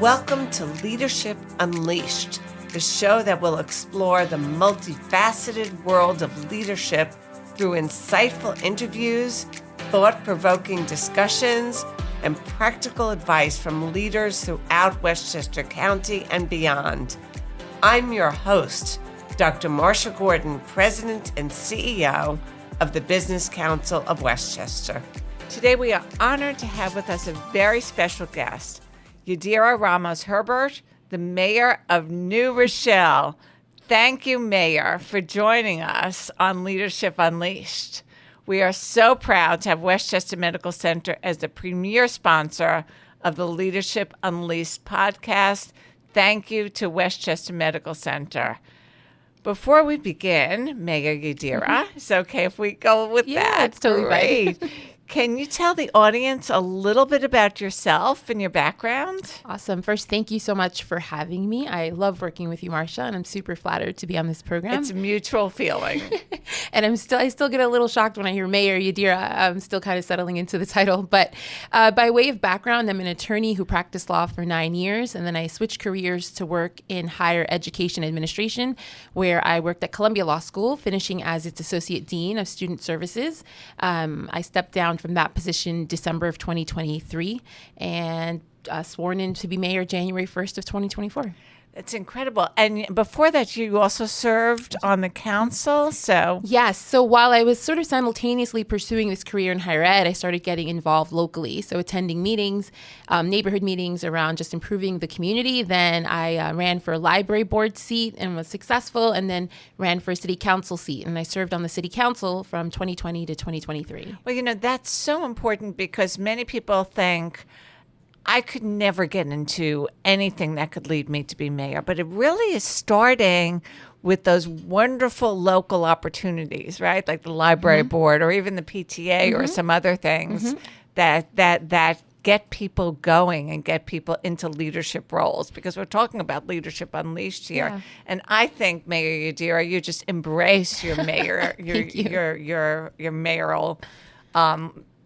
Welcome to Leadership Unleashed, the show that will explore the multifaceted world of leadership through insightful interviews, thought-provoking discussions, and practical advice from leaders throughout Westchester County and beyond. I'm your host, Dr. Marsha Gordon, President and CEO of the Business Council of Westchester. Today we are honored to have with us a very special guest, Yadira Ramos Herbert, the Mayor of New Rochelle. Thank you, Mayor, for joining us on Leadership Unleashed. We are so proud to have Westchester Medical Center as the premier sponsor of the Leadership Unleashed podcast. Thank you to Westchester Medical Center. Before we begin, Mayor Yadira, it's okay if we go with that. Yeah, it's totally great. right. Can you tell the audience a little bit about yourself and your background? Awesome. First, thank you so much for having me. I love working with you, Marsha, and I'm super flattered to be on this program. It's a mutual feeling. And I still get a little shocked when I hear Mayor Yadira. I'm still kind of settling into the title. But by way of background, I'm an attorney who practiced law for 9 years, and then I switched careers to work in higher education administration, where I worked at Columbia Law School, finishing as its Associate Dean of Student Services. I stepped down from that position December of 2023 and sworn in to be mayor January 1st of 2024. That's incredible. And before that, you also served on the council, so... Yes. So while I was sort of simultaneously pursuing this career in higher ed, I started getting involved locally. So attending meetings, neighborhood meetings around just improving the community. Then I ran for a library board seat and was successful, and then ran for a city council seat. And I served on the city council from 2020 to 2023. Well, you know, that's so important because many people think, I could never get into anything that could lead me to be mayor, but it really is starting with those wonderful local opportunities, right? Like the library board or even the PTA or some other things that get people going and get people into leadership roles, because we're talking about Leadership Unleashed here. Yeah. And I think, Mayor Yadira, you just embrace your mayor, your mayoral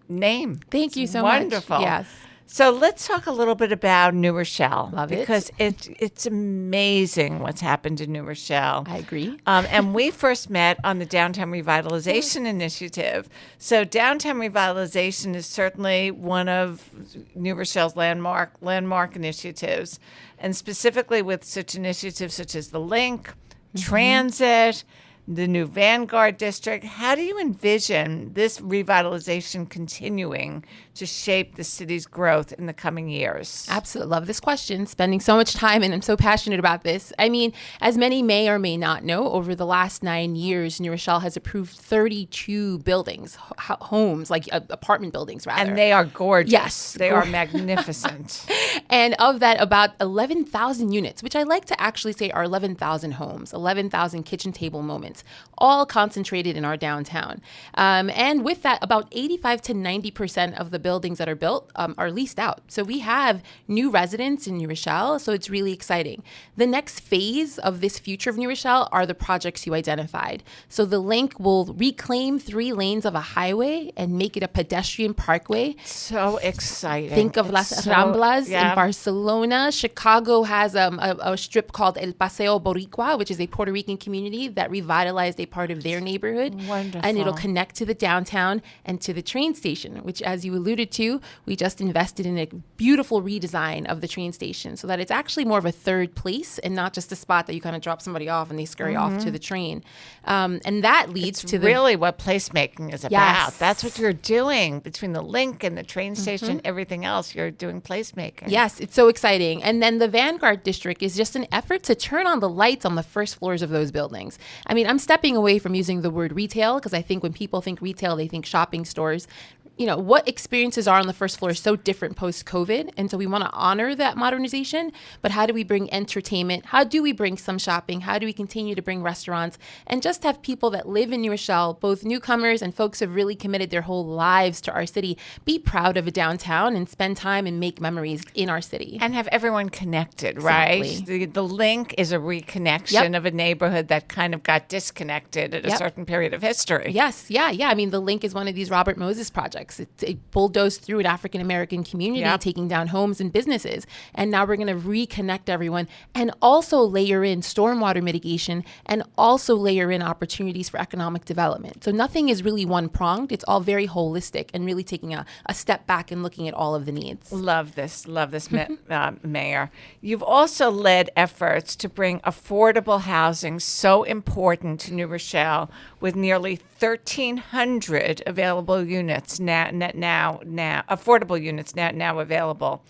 name. Thank you so Wonderful. much. Yes. So let's talk a little bit about New Rochelle. Love it. Because it's amazing what's happened in New Rochelle. I agree. And we first met on the Downtown Revitalization Initiative. So Downtown Revitalization is certainly one of New Rochelle's landmark initiatives. And specifically with such initiatives such as the Link, Transit, the new Vanguard District. How do you envision this revitalization continuing to shape the city's growth in the coming years? Absolutely. Love this question. Spending so much time, and I'm so passionate about this. I mean, as many may or may not know, over the last 9 years, New Rochelle has approved 32 buildings, homes, like apartment buildings, rather. And they are gorgeous. Yes. They are magnificent. And of that, about 11,000 units, which I like to actually say are 11,000 homes, 11,000 kitchen table moments, all concentrated in our downtown. And with that, about 85 to 90% of the buildings that are built are leased out. So we have new residents in New Rochelle, so it's really exciting. The next phase of this future of New Rochelle are the projects you identified. So the Link will reclaim 3 lanes of a highway and make it a pedestrian parkway. So exciting. Think of Las Ramblas in Barcelona. Chicago has a strip called El Paseo Boricua, which is a Puerto Rican community that revitalized a part of their neighborhood. Wonderful. And it'll connect to the downtown and to the train station, which, as you alluded to, we just invested in a beautiful redesign of the train station so that it's actually more of a third place and not just a spot that you kind of drop somebody off and they scurry off to the train. And that leads to really what placemaking is about. Yes. That's what you're doing between the Link and the train station, everything else. You're doing placemaking. Yes, it's so exciting. And then the Vanguard District is just an effort to turn on the lights on the first floors of those buildings. I mean, I'm stepping away from using the word retail because I think when people think retail, they think shopping stores. You know, what experiences are on the first floor is so different post-COVID. And so we want to honor that modernization. But how do we bring entertainment? How do we bring some shopping? How do we continue to bring restaurants? And just have people that live in New Rochelle, both newcomers and folks who have really committed their whole lives to our city, be proud of a downtown and spend time and make memories in our city. And have everyone connected, Exactly. right? The Link is a reconnection of a neighborhood that kind of got disconnected at a certain period of history. Yes. Yeah. I mean, the Link is one of these Robert Moses projects. projects. It bulldozed through an African American community, taking down homes and businesses. And now we're going to reconnect everyone and also layer in stormwater mitigation and also layer in opportunities for economic development. So nothing is really one-pronged. It's all very holistic and really taking a step back and looking at all of the needs. Love this, Mayor. You've also led efforts to bring affordable housing, so important to New Rochelle, with nearly 1,300 available units now affordable units now available.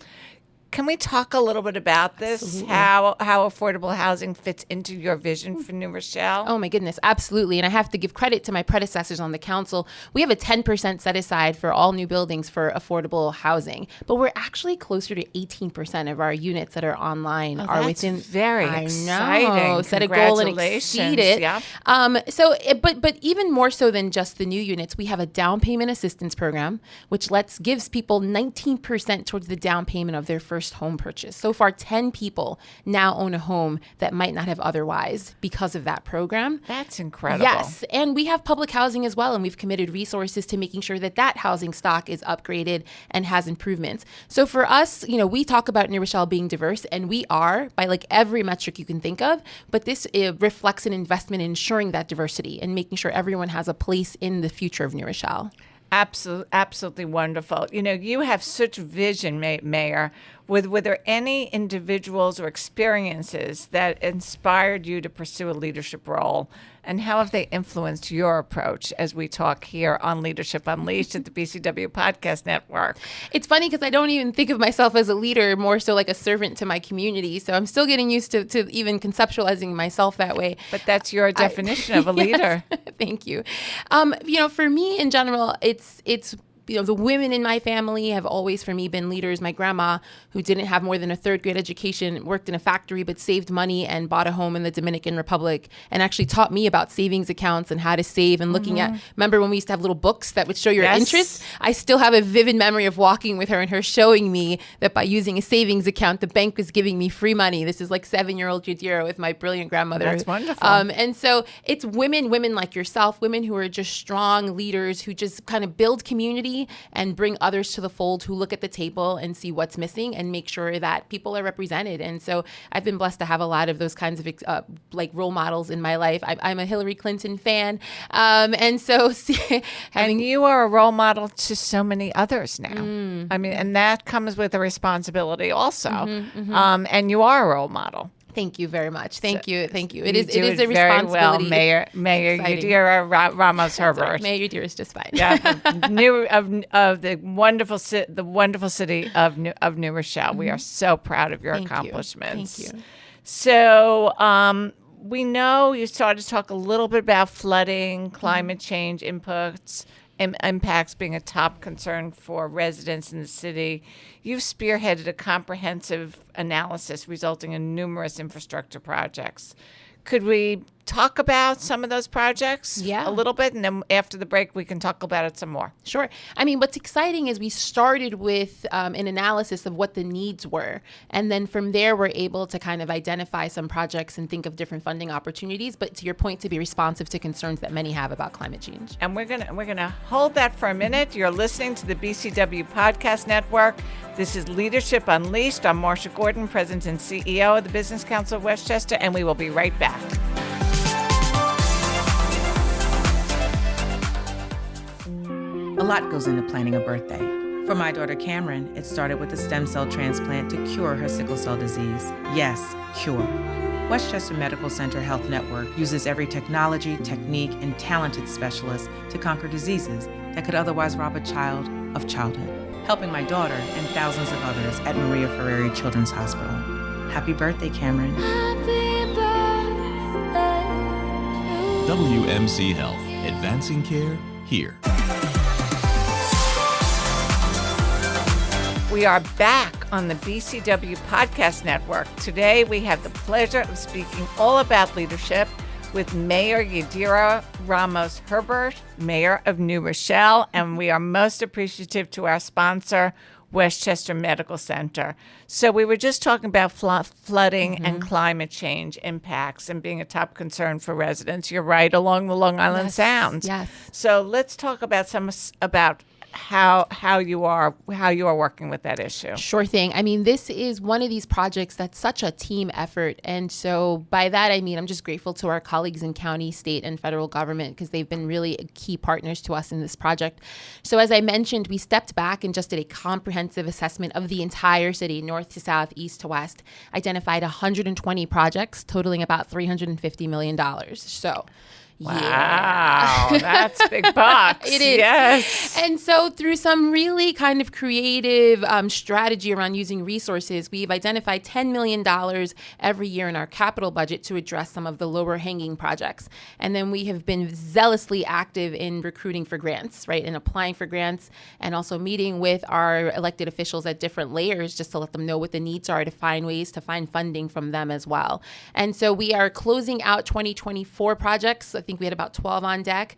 Can we talk a little bit about this? Absolutely. How affordable housing fits into your vision for New Rochelle? Oh my goodness, absolutely. And I have to give credit to my predecessors on the council. We have a 10% set aside for all new buildings for affordable housing, but we're actually closer to 18% of our units that are online are within. Very exciting. I know. Set a goal and exceed it. Yeah. But even more so than just the new units, we have a down payment assistance program, which gives people 19% towards the down payment of their first home purchase. So far, 10 people now own a home that might not have otherwise because of that program. That's incredible. Yes. And we have public housing as well. And we've committed resources to making sure that housing stock is upgraded and has improvements. So for us, we talk about New Rochelle being diverse, and we are by every metric you can think of. But this reflects an investment in ensuring that diversity and making sure everyone has a place in the future of New Rochelle. Absolutely wonderful. You have such vision, Mayor. Were there any individuals or experiences that inspired you to pursue a leadership role? And how have they influenced your approach as we talk here on Leadership Unleashed at the BCW Podcast Network? It's funny because I don't even think of myself as a leader, more so like a servant to my community. So I'm still getting used to even conceptualizing myself that way. But that's your definition of a leader. Yes, thank you. For me in general, it's the women in my family have always, for me, been leaders. My grandma, who didn't have more than a third grade education, worked in a factory but saved money and bought a home in the Dominican Republic and actually taught me about savings accounts and how to save and looking at, remember when we used to have little books that would show your interests? I still have a vivid memory of walking with her and her showing me that by using a savings account, the bank was giving me free money. This is 7-year-old Yadira with my brilliant grandmother. That's wonderful. And so it's women like yourself, women who are just strong leaders who just kind of build community and bring others to the fold, who look at the table and see what's missing and make sure that people are represented. And so I've been blessed to have a lot of those kinds of role models in my life. I'm a Hillary Clinton fan. And so and you are a role model to so many others now. And that comes with a responsibility also. And you are a role model. Thank you very much. Thank you. It is a very responsibility. Well, Mayor Yadira Ramos Herbert. Right. Mayor Yadira is just fine. Of the wonderful city of New Rochelle. We are so proud of your accomplishments. Thank you. So we know you started to talk a little bit about flooding, climate change impacts being a top concern for residents in the city. You've spearheaded a comprehensive analysis resulting in numerous infrastructure projects. Could we talk about some of those projects a little bit? And then after the break, we can talk about it some more. Sure. What's exciting is we started with an analysis of what the needs were. And then from there, we're able to kind of identify some projects and think of different funding opportunities. But to your point, to be responsive to concerns that many have about climate change. And we're gonna hold that for a minute. You're listening to the BCW Podcast Network. This is Leadership Unleashed. I'm Marsha Gordon, President and CEO of the Business Council of Westchester, and we will be right back. A lot goes into planning a birthday. For my daughter Cameron, it started with a stem cell transplant to cure her sickle cell disease. Yes, cure. Westchester Medical Center Health Network uses every technology, technique, and talented specialist to conquer diseases that could otherwise rob a child of childhood, helping my daughter and thousands of others at Maria Ferreri Children's Hospital. Happy birthday, Cameron. Happy birthday. WMC Health, advancing care here. We are back on the BCW Podcast Network. Today, we have the pleasure of speaking all about leadership with Mayor Yadira Ramos Herbert, Mayor of New Rochelle, and we are most appreciative to our sponsor, Westchester Medical Center. So we were just talking about flooding and climate change impacts and being a top concern for residents. You're right, along the Long Island Sound. Yes. So let's talk about how you are working with that issue? Sure thing. I mean, this is one of these projects that's such a team effort. And so by that, I mean, I'm just grateful to our colleagues in county, state, and federal government because they've been really key partners to us in this project. So as I mentioned, we stepped back and just did a comprehensive assessment of the entire city, north to south, east to west, identified 120 projects totaling about $350 million. So wow, that's big bucks. It is. Yes. And so through some really kind of creative strategy around using resources, we've identified $10 million every year in our capital budget to address some of the lower hanging projects. And then we have been zealously active in recruiting for grants, right, and applying for grants and also meeting with our elected officials at different layers just to let them know what the needs are to find ways to find funding from them as well. And so we are closing out 2024 projects. I think we had about 12 on deck.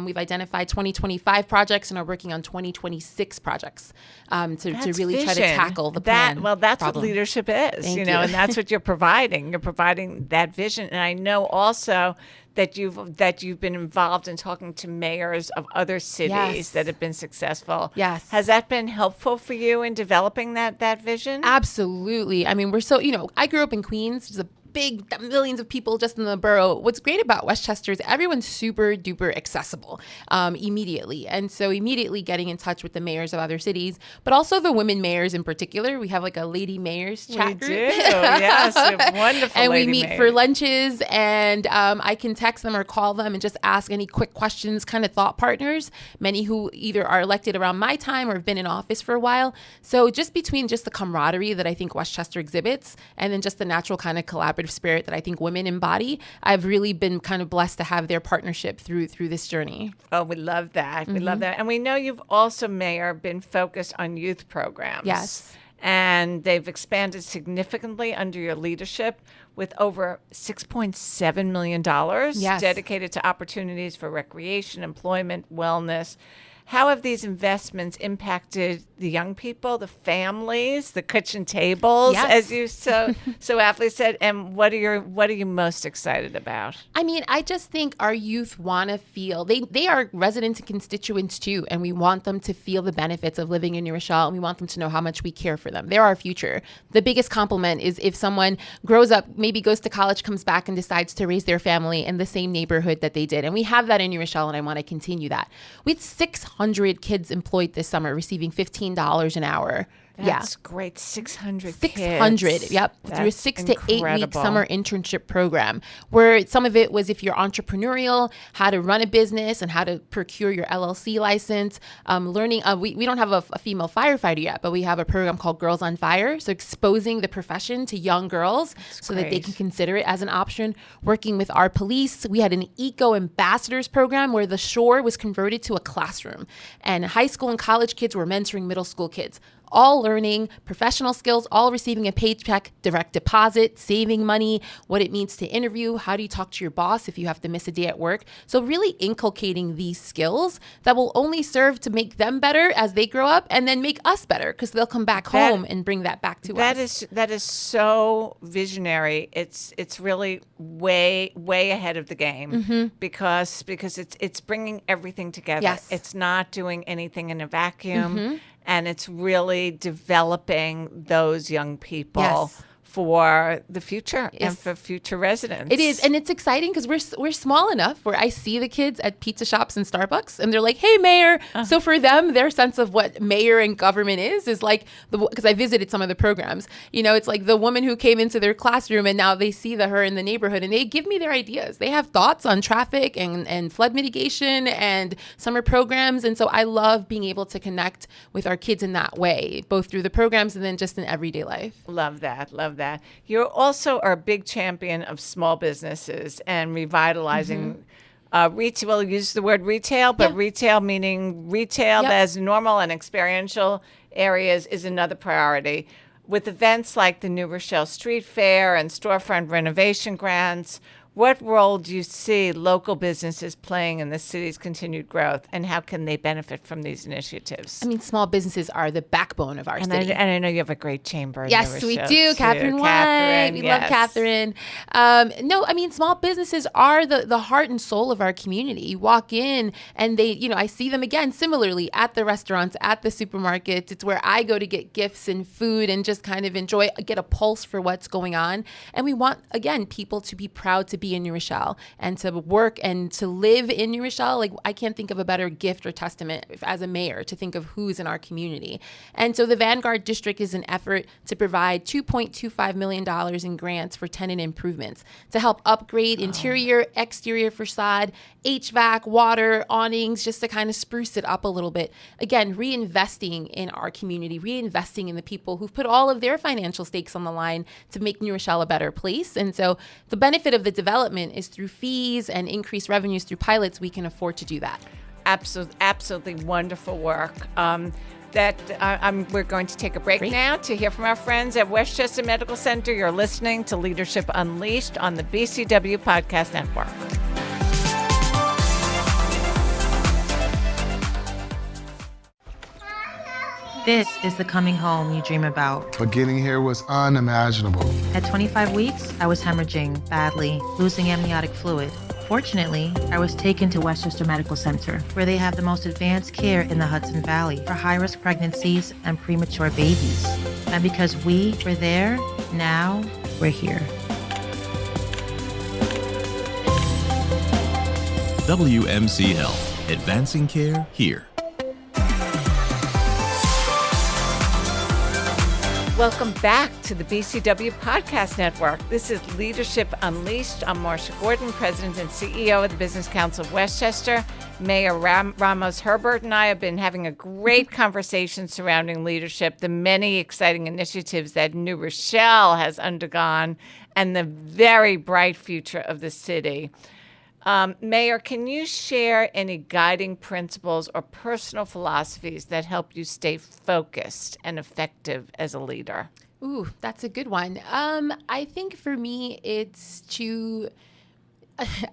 We've identified 2025 projects and are working on 2026 projects to really try to tackle the plan. Well, that's problem. what leadership is, Thank you. and that's what you're providing. You're providing that vision. And I know also that you've been involved in talking to mayors of other cities that have been successful. Yes. Has that been helpful for you in developing that vision? Absolutely. I mean, we're so, I grew up in Queens, which is a big millions of people just in the borough. What's great about Westchester is everyone's super duper accessible immediately. And so immediately getting in touch with the mayors of other cities, but also the women mayors in particular. We have like a lady mayors chat group. We do, yes. Wonderful. And we lady meet mayors. for lunches and I can text them or call them and just ask any quick questions, kind of thought partners, many who either are elected around my time or have been in office for a while. So just between just the camaraderie that I think Westchester exhibits and then just the natural kind of collaborative spirit that I think women embody, I've really been kind of blessed to have their partnership through this journey. Oh, we love that. We love that. And we know you've also, Mayor, been focused on youth programs. Yes. And they've expanded significantly under your leadership with over $6.7 million dedicated to opportunities for recreation, employment, wellness. How have these investments impacted the young people, the families, the kitchen tables, as you so aptly said? And what are you most excited about? I mean, I just think our youth want to feel they are residents and constituents too, and we want them to feel the benefits of living in New Rochelle, and we want them to know how much we care for them. They're our future. The biggest compliment is if someone grows up, maybe goes to college, comes back, and decides to raise their family in the same neighborhood that they did, and we have that in New Rochelle, and I want to continue that. We had 600 kids employed this summer, receiving $15 an hour. That's great. 600 600, kids. yep. That's through a 6 to 8 week incredible. summer internship program where some of it was if you're entrepreneurial, how to run a business and how to procure your LLC license, learning. We don't have a female firefighter yet, but we have a program called Girls on Fire. So exposing the profession to young girls so that they can consider it as an option. Working with our police. We had an eco ambassadors program where the shore was converted to a classroom and high school and college kids were mentoring middle school kids. All learning professional skills, all receiving a paycheck, direct deposit, saving money, what it means to interview, how do you talk to your boss if you have to miss a day at work. So really inculcating these skills that will only serve to make them better as they grow up and then make us better because they'll come back home and bring that back to us. That is so visionary. It's really way ahead of the game because it's bringing everything together. Yes. It's not doing anything in a vacuum. And it's really developing those young people for the future and for future residents. It is. And it's exciting because we're small enough where I see the kids at pizza shops and Starbucks and they're like, hey, mayor. So for them, their sense of what mayor and government is like, because I visited some of the programs, it's like the woman who came into their classroom and now they see her in the neighborhood and they give me their ideas. They have thoughts on traffic and flood mitigation and summer programs. And so I love being able to connect with our kids in that way, both through the programs and then just in everyday life. Love that. You also are a big champion of small businesses and revitalizing retail. We'll use the word retail, but retail meaning retail as normal and experiential areas is another priority. With events like the New Rochelle Street Fair and storefront renovation grants, What role do you see local businesses playing in the city's continued growth, and how can they benefit from these initiatives? I mean, small businesses are the backbone of our city. And I know you have a great chamber. Yes, we do. Too. Catherine White. We love Catherine. No, I mean, small businesses are the heart and soul of our community. You walk in and I see them again similarly at the restaurants, at the supermarkets. It's where I go to get gifts and food and just kind of get a pulse for what's going on. And we want, again, people to be proud to be in New Rochelle and to work and to live in New Rochelle. Like, I can't think of a better gift or testament as a mayor to think of who's in our community. And so the Vanguard District is an effort to provide $2.25 million in grants for tenant improvements to help upgrade interior, exterior facade, HVAC, water, awnings, just to kind of spruce it up a little bit. Again, reinvesting in our community, reinvesting in the people who've put all of their financial stakes on the line to make New Rochelle a better place. And so the benefit of the development is through fees and increased revenues through pilots, we can afford to do that. Absolutely wonderful work. We're going to take a break now to hear from our friends at Westchester Medical Center. You're listening to Leadership Unleashed on the BCW Podcast Network. This is the coming home you dream about. But getting here was unimaginable. At 25 weeks, I was hemorrhaging badly, losing amniotic fluid. Fortunately, I was taken to Westchester Medical Center, where they have the most advanced care in the Hudson Valley for high-risk pregnancies and premature babies. And because we were there, now we're here. WMC Health, advancing care here. Welcome back to the BCW Podcast Network. This is Leadership Unleashed. I'm Marsha Gordon, President and CEO of the Business Council of Westchester. Mayor Ramos Herbert and I have been having a great conversation surrounding leadership, the many exciting initiatives that New Rochelle has undergone, and the very bright future of the city. Mayor, can you share any guiding principles or personal philosophies that help you stay focused and effective as a leader? Ooh, that's a good one. I think for me, it's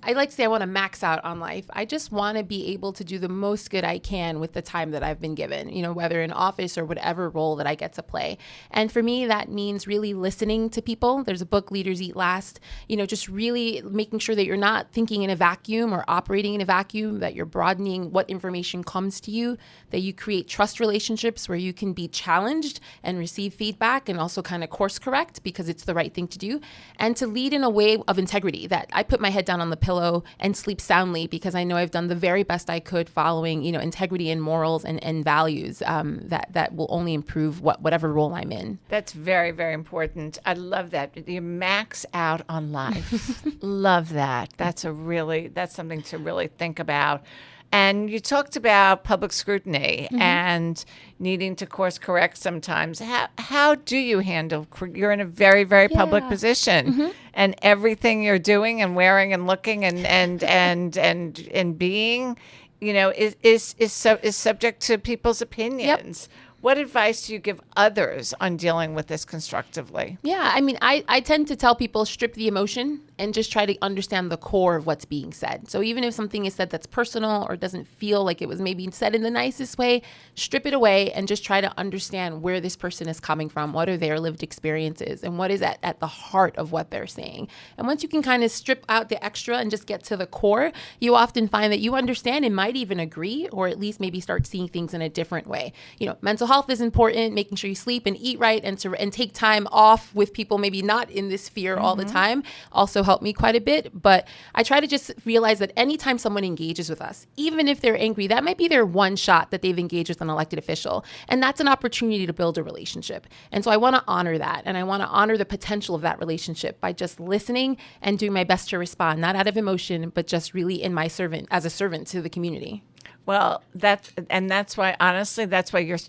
I like to say I want to max out on life. I just want to be able to do the most good I can with the time that I've been given, whether in office or whatever role that I get to play. And for me, that means really listening to people. There's a book, Leaders Eat Last, just really making sure that you're not thinking in a vacuum or operating in a vacuum, that you're broadening what information comes to you, that you create trust relationships where you can be challenged and receive feedback and also kind of course correct because it's the right thing to do, and to lead in a way of integrity, that I put my head down on the pillow and sleep soundly because I know I've done the very best I could following, integrity and morals and values that will only improve whatever role I'm in. That's very, very important. I love that. You max out on life. Love that. That's something to really think about. And you talked about public scrutiny and needing to course correct sometimes. How do you handle? You're in a very, very public position, and everything you're doing and wearing and looking and being, is subject to people's opinions. Yep. What advice do you give others on dealing with this constructively? Yeah, I mean, I tend to tell people strip the emotion and just try to understand the core of what's being said. So even if something is said that's personal or doesn't feel like it was maybe said in the nicest way, strip it away and just try to understand where this person is coming from, what are their lived experiences, and what is at the heart of what they're saying. And once you can kind of strip out the extra and just get to the core, you often find that you understand and might even agree, or at least maybe start seeing things in a different way. Mental health is important, making sure you sleep and eat right and take time off with people maybe not in this sphere all the time also helped me quite a bit. But I try to just realize that anytime someone engages with us, even if they're angry, that might be their one shot that they've engaged with an elected official. And that's an opportunity to build a relationship. And so I want to honor that. And I want to honor the potential of that relationship by just listening and doing my best to respond, not out of emotion, but just really as a servant to the community. Well, that's why, honestly,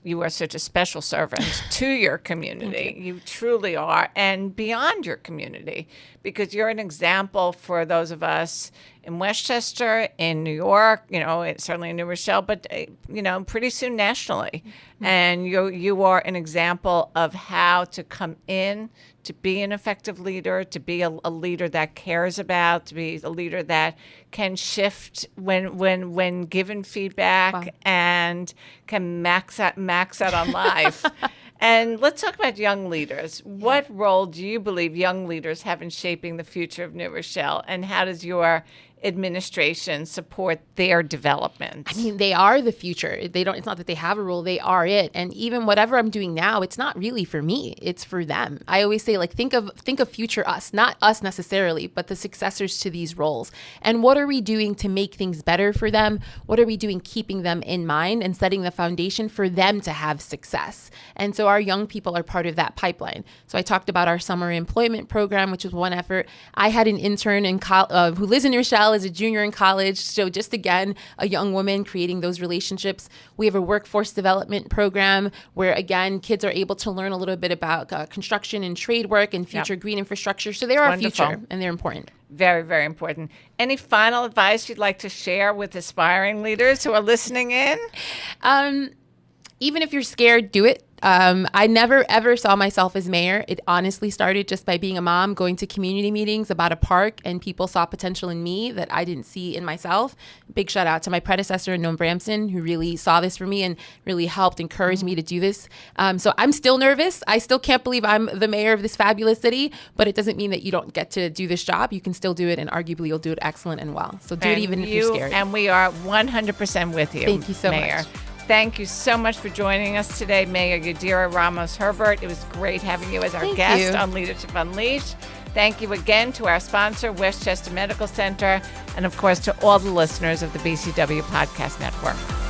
you are such a special servant to your community. You truly are, and beyond your community, because you're an example for those of us in Westchester, in New York, certainly in New Rochelle, but, pretty soon nationally. And you are an example of how to come in, to be an effective leader, to be a leader that cares about, to be a leader that can shift when given feedback. Wow. And can max out on life. And let's talk about young leaders. What role do you believe young leaders have in shaping the future of New Rochelle? And how does your administration support their development? I mean, they are the future. It's not that they have a role, they are it. And even whatever I'm doing now, it's not really for me, it's for them. I always say, like, think of future us, not us necessarily, but the successors to these roles. And what are we doing to make things better for them? What are we doing keeping them in mind and setting the foundation for them to have success? And so our young people are part of that pipeline. So I talked about our summer employment program, which was one effort. I had an intern who lives in New Rochelle, as a junior in college. So just again, a young woman creating those relationships. We have a workforce development program where, again, kids are able to learn a little bit about construction and trade work and future green infrastructure. So they're our future, and they're important. Very, very important. Any final advice you'd like to share with aspiring leaders who are listening in? Even if you're scared, do it. I never, ever saw myself as mayor. It honestly started just by being a mom, going to community meetings about a park, and people saw potential in me that I didn't see in myself. Big shout out to my predecessor, Noam Bramson, who really saw this for me and really helped encourage me to do this. So I'm still nervous. I still can't believe I'm the mayor of this fabulous city, but it doesn't mean that you don't get to do this job. You can still do it, and arguably you'll do it excellent and well. So do it even if you're scared. And we are 100% with you, Thank you so Mayor. much. Thank you so much for joining us today, Mayor Yadira Ramos Herbert. It was great having you as our guest on Leadership Unleashed. Thank you again to our sponsor, Westchester Medical Center, and of course to all the listeners of the BCW Podcast Network.